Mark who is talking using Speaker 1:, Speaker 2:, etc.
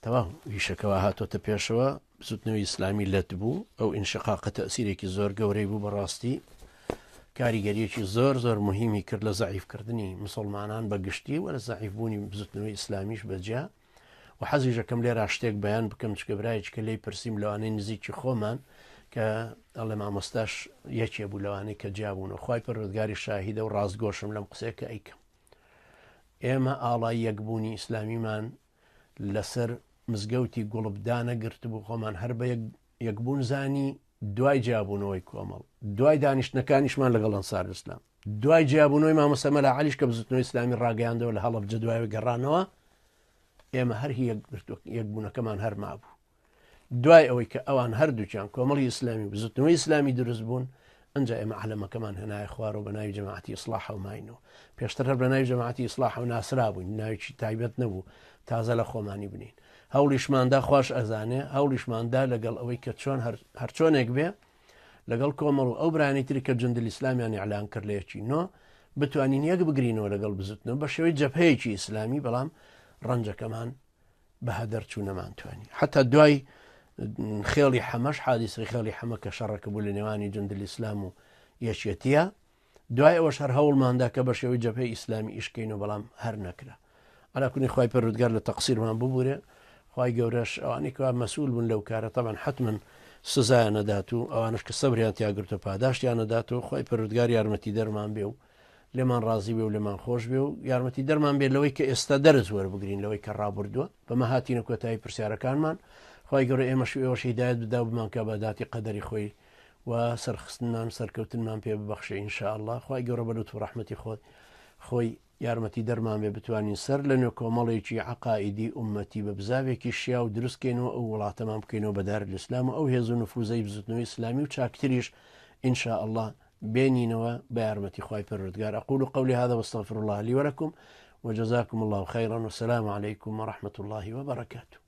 Speaker 1: تەواو ویشەکەەوە هاتۆتە پێشەوە بزوتنەوەی ئیسلامی لەت بوو ئەو ئینشقاقە تەسیرێکی زۆر گەورەی بوو بەڕاستی کاریگەریەکی زۆر مهمی کرد لە زەعیفکردنی مسلمانان بە گشتی وە لە زەعیفبوونی بزوتنەوەی ئیسلامیش بەجیا و حەزیژەکەم لێرا شتێک بەیان بکەم چکە برایەکە لی پرسییم لەوانەی نزیکی خۆمان کە ئەڵێ مامۆستاش یەکێ بوو لەوانەیە کە جیابوونەوە خوای پەروەردگاری شاهیدە و ڕاستگۆشم لەم قسەیەکە ئەیکەم ئێمە ئاڵای یەکبوونی ئیسلامیمان لەسەر مزگەوتی گوڵبدانە گرتبوو خۆمان هەر بە یەکبوون زانی دوای جیابوونەوەی کۆمەڵ دوای دانیشتەکانیشمان لەگەڵ ئەنسار ئیسلام دوای جیابوونەوەی مامۆستا مەلا عەلیش کە بزوتنەوەی ئیسلامی ڕاگەیاندەوە لە هەڵەبجە دوای گەڕانەوە ئێمە هەر یەکبوونەکەمان هەر مابوو دوای ئەوەی کە ئەوان هەردووچیان کۆمەڵی ئیسلامی بزوتنەوەی ئیسلامی دروست بوون ئەنجا ئێمە عەلەمەکەمان هەنایە خوارەوە بە ناوی جەماعەتی ئیسلاح و ماینەوە پێشتر هەر بە ناوی جەماعەتی ئیسلاح و ناسرا بووین ناویی تایبەت نەبوو تازە لە خۆمانی بنین هەوڵیشماندا خوش ئەزانێ هەوڵیشماندا لەگەڵ ئەوەی کە چۆن هەرچۆنێک بێ لەگەڵ کۆمەڵ و ئەو برانی تری کە جندل ئیسلامیانی ئەعلان کرد لە یەکی نۆ بتوانین یەک بگرینەوە لەگەڵ بزوتنەوە بە شێوەی جەبهەیەکی ئیسلامی بەڵام ڕەنجەکەمان بە هەدەر چوو نەمانتوانی حتا دوای خێڵی حەمەش حادیسری خێڵی حەمە کە شەڕەکە بوو لە نێوانی جندل ئیسلام و یەکێتیە دوای ئەوەش هەر هەوڵماندا کە بە شێوەی جەبهەی ئیسلامی ئیشکەینەوە بەڵام هەر نەکرا ئەلاکوونی خوای پەروەردگار لە تەقسیرمان ببوورێ خوای گەورەش ئەوانەی کە مەسئول بوون لەو کارە تەبەن حتماً سزایان نەدات و ئەوانش کە سەبریان تیاگرتە پاداشتیان نەدات و خوای پەروەردگار یارمەتی دەرمان بێ و لێمان ڕازی بێ و لێمان خۆش بێ و یارمەتی دەرمان بێت لەوەی کە ئێستا دەرز وەربگرین لەوەی کە ڕابردووە بەمە هاتینە کۆتایی پرسیارەکانمان خوای گەورە ئێمەش ئێوەش هیدایەت بدا و بمان کە بە داتی قەدەری خۆی و سەرخستنمان سەرکەوتنمان پێ ببەخشێ ئینشاءالله خوای گەورە بە لوتف و ڕەحمەتی خۆی یارمەتی دەرمان بێ بتوانین سەر لە نوێ کۆمەڵێکی عەقائیدی ئومەتی بە بزاوێکی شیا و دروستکەینەوە ئەو وڵاتەمان بکەینەوە بە دارالئیسلام و ئەو هێز و نفوزەی بزوتنەوەی ئیسلامی و چاکتریش ئینشاءالله بينينوا بأرمتي خواي پروردگار أقول قولي هذا واستغفر الله لي ولكم وجزاكم الله خيرا والسلام عليكم ورحمة الله وبركاته.